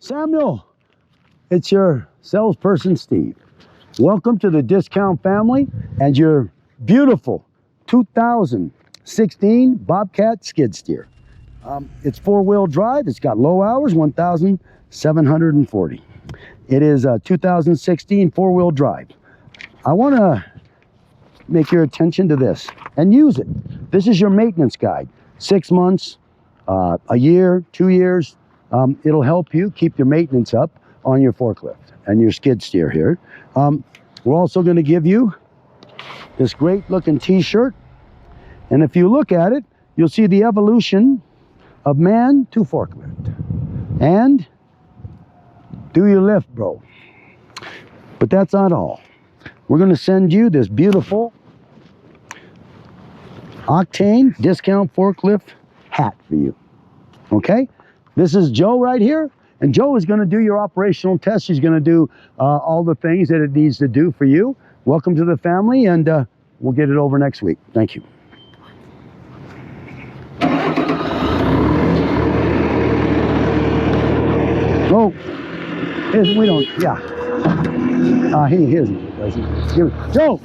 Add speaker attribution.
Speaker 1: Samuel, it's your salesperson, Steve. Welcome to the discount family and your beautiful 2016 Bobcat skid steer. It's four-wheel drive. It's got low hours, 1,740. It is a 2016 four-wheel drive. I want to make your attention to this and use it. This is your maintenance guide. 6 months, a year, 2 years. It'll help you keep your maintenance up on your forklift and your skid steer here. We're also going to give you this great looking t-shirt. And if you look at it, you'll see the evolution of man to forklift. And do your lift, bro. But that's not all. We're going to send you this beautiful Octane discount forklift hat for you. Okay? This is Joe right here. And Joe is going to do your operational test. She's going to do all the things that it needs to do for you. Welcome to the family, and we'll get it over next week. Thank you. Oh, we don't, yeah. He isn't, does he? Joe!